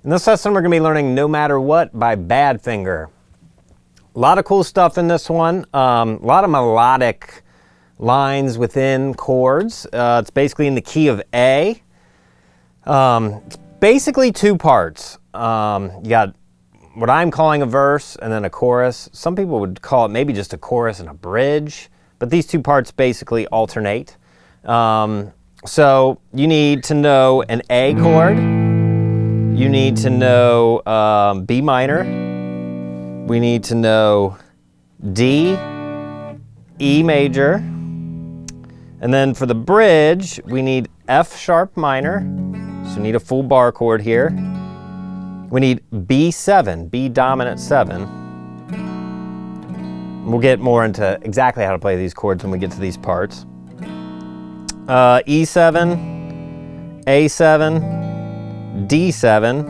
In this lesson, we're going to be learning No Matter What by Badfinger. A lot of cool stuff in this one. A lot of melodic lines within chords. It's basically in the key of A. It's basically two parts. You got what I'm calling a verse and then a chorus. Some people would call it maybe just a chorus and a bridge, but these two parts basically alternate. So you need to know an A chord. You need to know B minor. We need to know D, E major. And then for the bridge, we need F sharp minor. So we need a full bar chord here. We need B7, B dominant 7. We'll get more into exactly how to play these chords when we get to these parts. E7, A7, D7,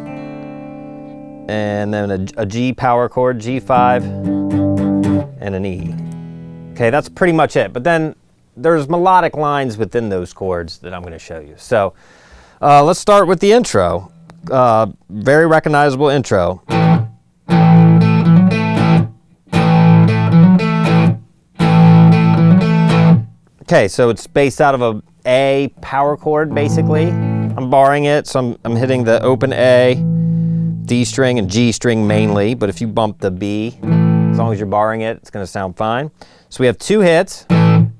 and then a G power chord, G5, and an E. Okay, that's pretty much it. But then there's melodic lines within those chords that I'm going to show you. So let's start with the intro. Very recognizable intro. Okay, so it's based out of a A power chord, basically. I'm barring it, so I'm hitting the open A, D string, and G string mainly, but if you bump the B, as long as you're barring it, it's gonna sound fine. So we have two hits. And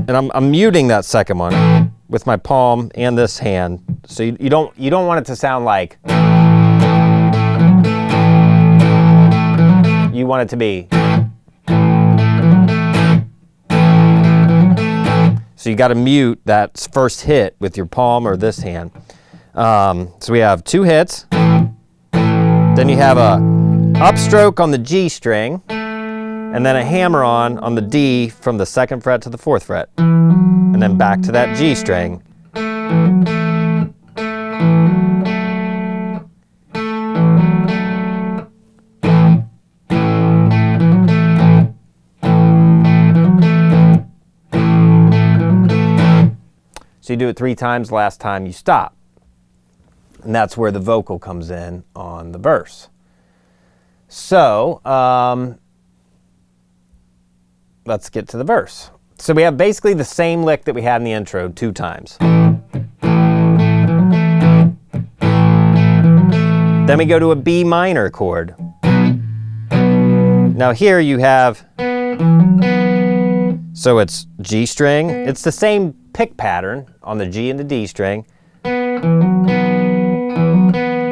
I'm muting that second one with my palm and this hand. So you don't want it to sound like, you want it to be. So you got to mute that first hit with your palm or this hand. So we have two hits. Then you have a upstroke on the G string, and then a hammer-on the D from the 2nd fret to the 4th fret, and then back to that G string. So you do it 3 times, last time you stop. And that's where the vocal comes in on the verse. So let's get to the verse. So we have basically the same lick that we had in the intro 2 times. Then we go to a B minor chord. Now here you have, so it's G string. It's the same pick pattern on the G and the D string. So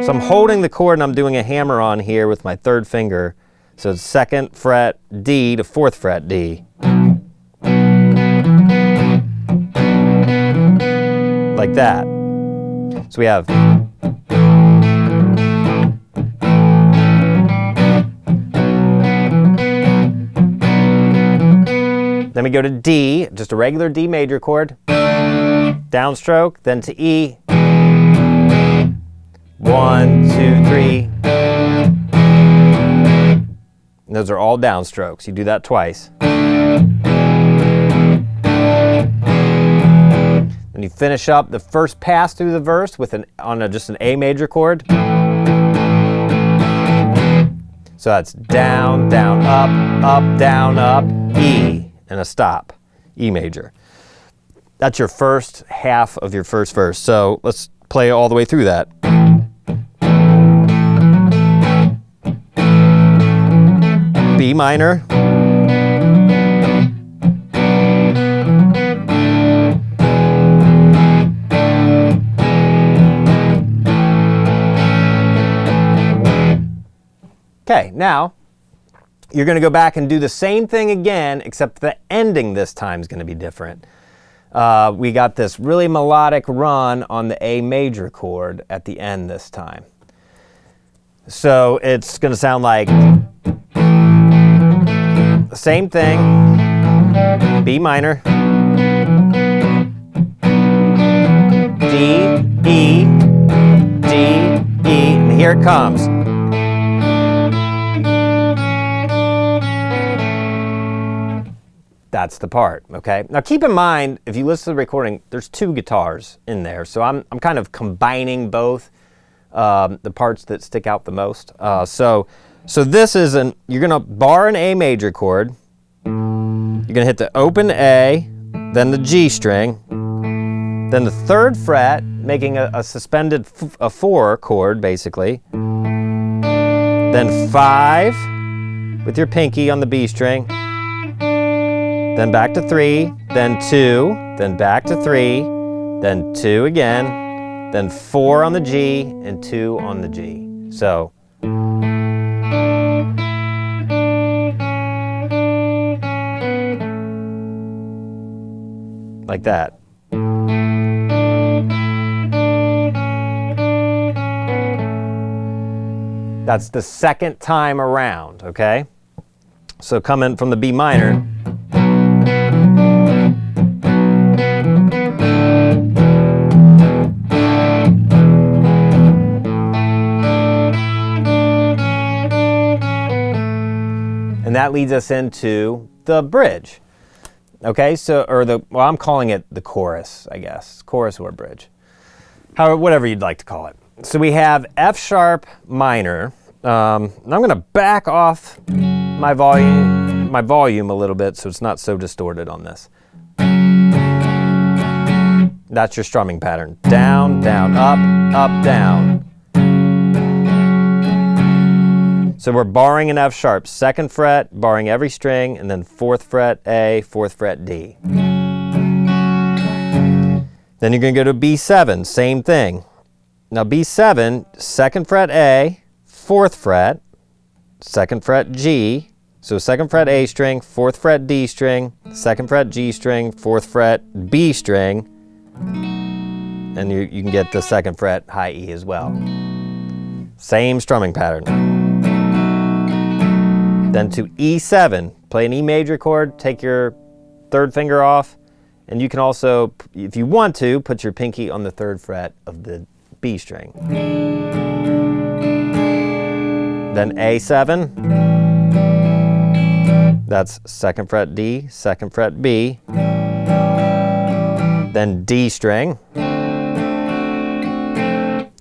I'm holding the chord and I'm doing a hammer on here with my 3rd finger. So it's 2nd fret D to 4th fret D. Like that. So we have. Then we go to D, just a regular D major chord. Downstroke, then to E. 1, 2, 3. And those are all downstrokes. You do that twice. Then you finish up the first pass through the verse with just an A major chord. So that's down, down, up, down, up, E, and a stop, E major. That's your first half of your first verse. So let's play all the way through that. B minor. Okay, now you're going to go back and do the same thing again, except the ending this time is going to be different. We got this really melodic run on the A major chord at the end this time. So it's going to sound like the same thing, B minor, D, E, D, E, and here it comes. That's the part, okay? Now keep in mind, if you listen to the recording, there's 2 guitars in there, so I'm kind of combining both the parts that stick out the most. So this is you're gonna bar an A major chord, you're gonna hit the open A, then the G string, then the 3rd fret, making a suspended 4 chord, basically, then 5 with your pinky on the B string, then back to 3, then 2, then back to 3, then 2 again, then 4 on the G, and 2 on the G. So, like that. That's the 2nd time around, okay? So coming from the B minor. And that leads us into the bridge. Okay, so, well, I'm calling it the chorus, I guess. Chorus or bridge. However, whatever you'd like to call it. So we have F sharp minor. And I'm gonna back off my volume a little bit so it's not so distorted on this. That's your strumming pattern. Down, down, up, up, down. So we're barring an F sharp, 2nd fret, barring every string, and then 4th fret A, 4th fret D. Then you're gonna go to B7, same thing. Now B7, 2nd fret A, 4th fret, 2nd fret G, so 2nd fret A string, 4th fret D string, 2nd fret G string, 4th fret B string, and you can get the 2nd fret high E as well. Same strumming pattern. Then to E7, play an E major chord, take your 3rd finger off, and you can also, if you want to, put your pinky on the 3rd fret of the B string. Then A7, that's 2nd fret D, 2nd fret B, then D string,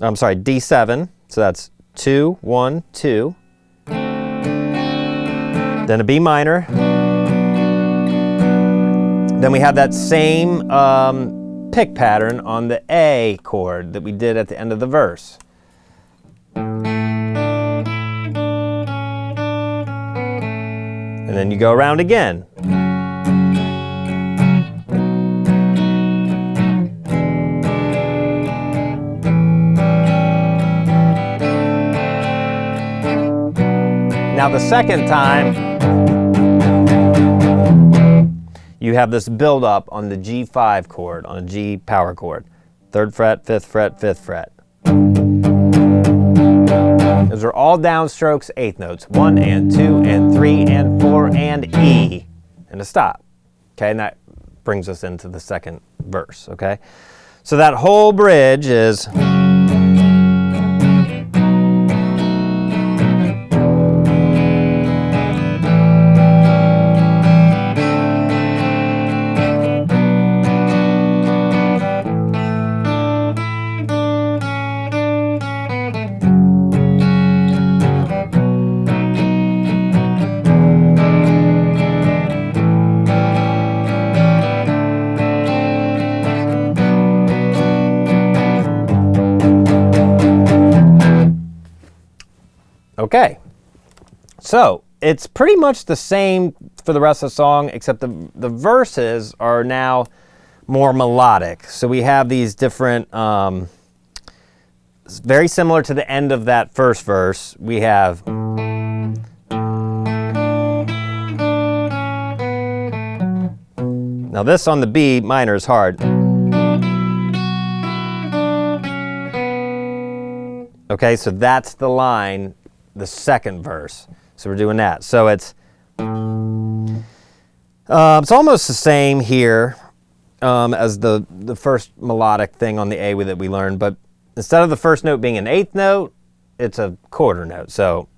I'm sorry, D7, so that's 2, 1, 2, then a B minor, then we have that same pick pattern on the A chord that we did at the end of the verse. And then you go around again. Now the 2nd time, you have this build up on the G5 chord, on a G power chord. 3rd fret, 5th fret, 5th fret. Those are all downstrokes, 8th notes. 1 and 2 and 3 and 4 and E. And a stop. Okay, and that brings us into the 2nd verse, okay? So that whole bridge is... Okay, so it's pretty much the same for the rest of the song, except the verses are now more melodic. So we have these different, very similar to the end of that first verse, we have... Now this on the B minor is hard. Okay, so that's the line, the 2nd verse. So we're doing that. So it's almost the same here as the first melodic thing on the A that we learned, but instead of the first note being an 8th note, it's a quarter note. So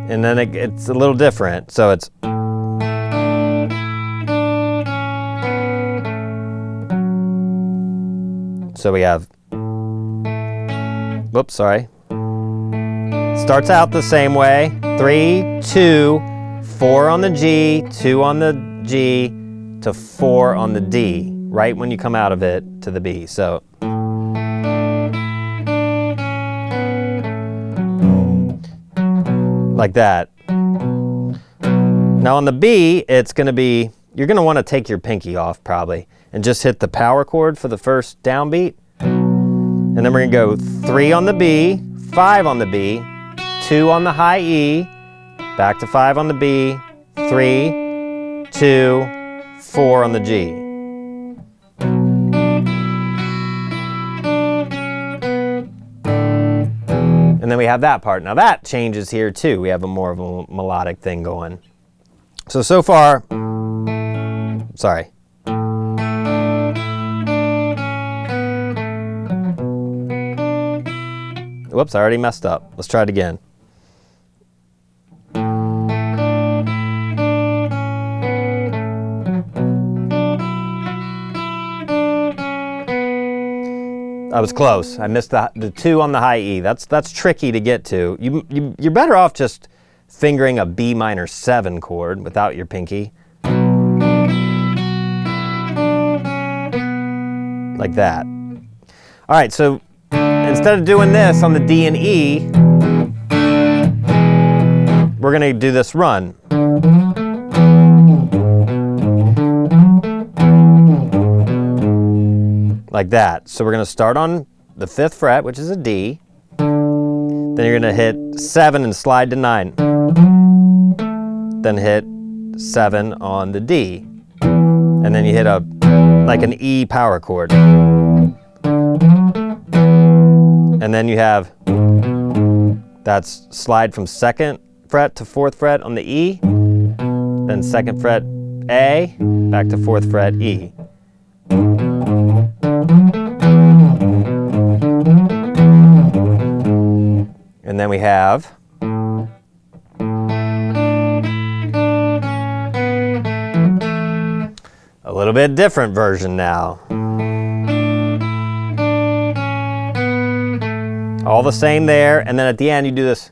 and then it's a little different. So it's so we have, whoops, sorry. Starts out the same way. 3, 2, 4 on the G, 2 on the G, to 4 on the D, right when you come out of it to the B. So like that. Now on the B, it's going to be, you're going to want to take your pinky off probably and just hit the power chord for the first downbeat. And then we're going to go 3 on the B, 5 on the B, 2 on the high E, back to 5 on the B, 3, 2, 4 on the G. And then we have that part. Now that changes here too. We have more of a melodic thing going. So far, sorry. Whoops, I already messed up. Let's try it again. I was close. I missed the 2 on the high E. That's tricky to get to. You're better off just fingering a B minor 7 chord without your pinky. Like that. All right, so instead of doing this on the D and E, we're going to do this run. Like that. So we're going to start on the 5th fret, which is a D. Then you're going to hit 7 and slide to 9. Then hit 7 on the D. And then you hit like an E power chord. And then you have, that's slide from 2nd fret to 4th fret on the E. Then 2nd fret A, back to 4th fret E. And then we have a little bit different version now. All the same there, and then at the end you do this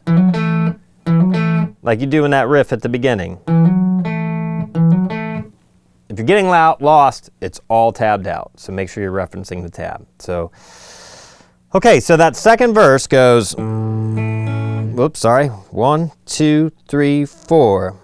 like you do in that riff at the beginning. If you're getting lost, it's all tabbed out, so make sure you're referencing the tab. So, okay, so that second verse goes, whoops, sorry, 1, 2, 3, 4.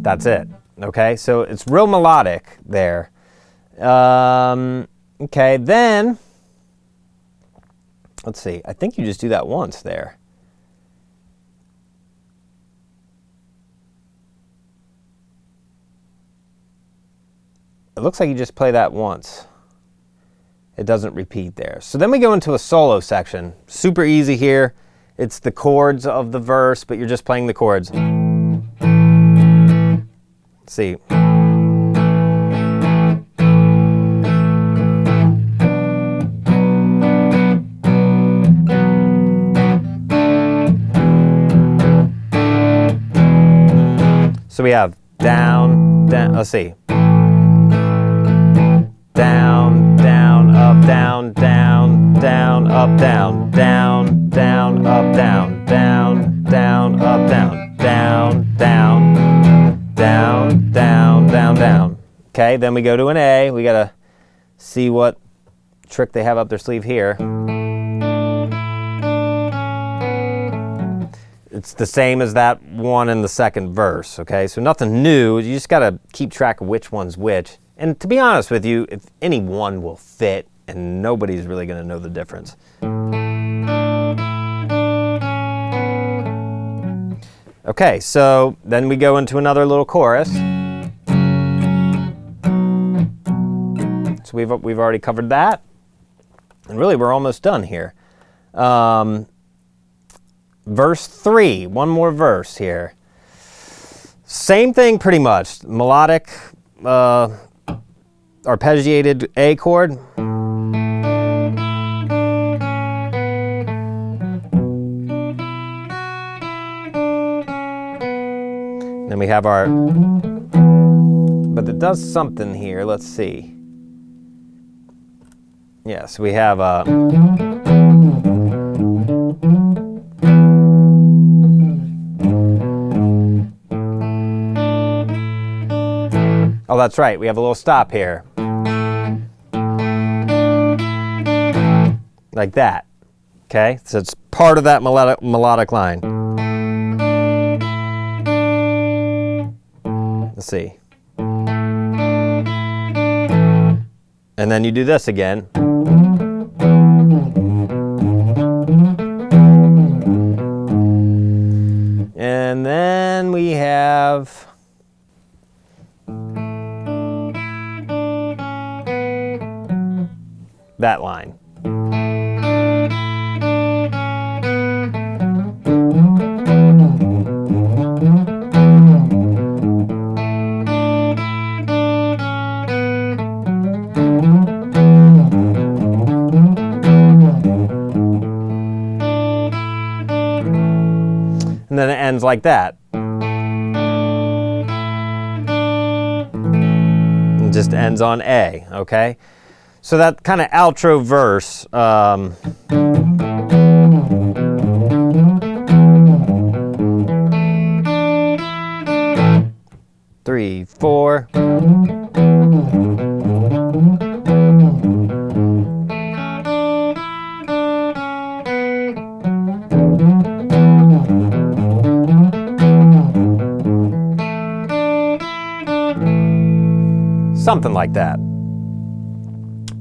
That's it. Okay, so it's real melodic there. Okay, then let's see. I think you just do that once there. It looks like you just play that once. It doesn't repeat there. So then we go into a solo section. Super easy here. It's the chords of the verse, but you're just playing the chords. Let's see. So we have down, down, let's see. Down, down, up, down, down, down, up, down, down, down, up, down, down, down, up, down, down, down, down, down, down, down. Okay, then we go to an A. We gotta see what trick they have up their sleeve here. It's the same as that one in the second verse, okay? So nothing new. You just gotta keep track of which one's which. And to be honest with you, if any one will fit, and nobody's really gonna know the difference. Okay, so then we go into another little chorus. So we've already covered that. And really, we're almost done here. Verse 3, one more verse here. Same thing pretty much. Melodic, arpeggiated A chord. Then we have our, but it does something here. Let's see. Yes, we have a, oh, that's right. We have a little stop here. Like that. Okay? So it's part of that melodic line. Let's see. And then you do this again. And then we have that line. And then it ends like that. It just ends on A, okay? So that kind of outro verse, 3, 4. Something like that.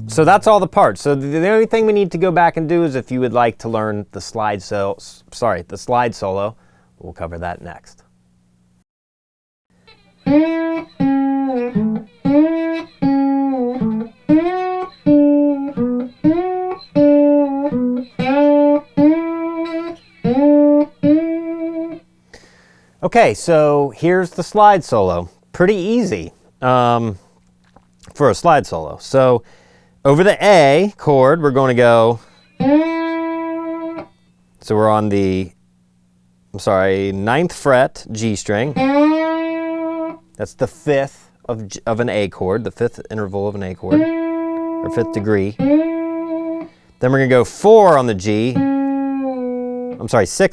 So that's all the parts. So the only thing we need to go back and do is if you would like to learn the slide solo, we'll cover that next. Okay, so here's the slide solo. Pretty easy for a slide solo. So over the A chord, we're going to go, so we're on the, 9th fret G string. That's the 5th of an A chord, the 5th interval of an A chord, or 5th degree. Then we're going to go 4 on the G, 6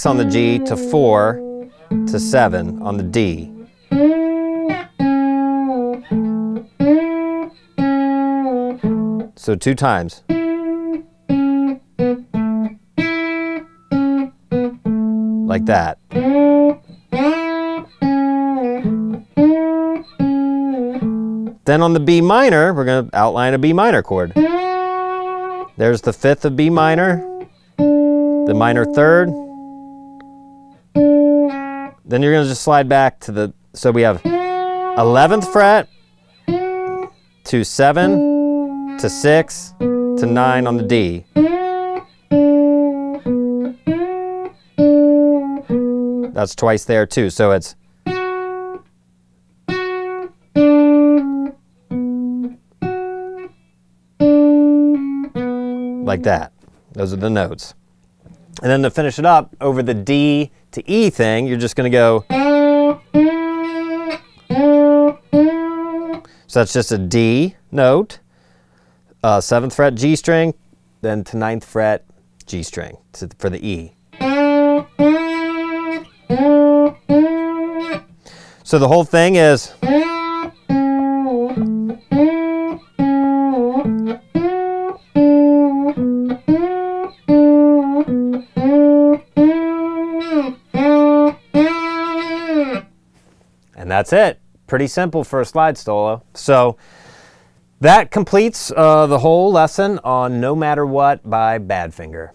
on the G to 4 to 7 on the D. So 2 times. Like that. Then on the B minor, we're going to outline a B minor chord. There's the 5th of B minor, the minor 3rd. Then you're going to just slide back to the, so we have 11th fret to 7 to 6 to 9 on the D. That's twice there too, so it's like that. Those are the notes. And then to finish it up, over the D to E thing, you're just going to go. So that's just a D note, 7th fret G string, then to 9th fret G string for the E. So the whole thing is. And that's it. Pretty simple for a slide solo. So that completes the whole lesson on No Matter What by Badfinger.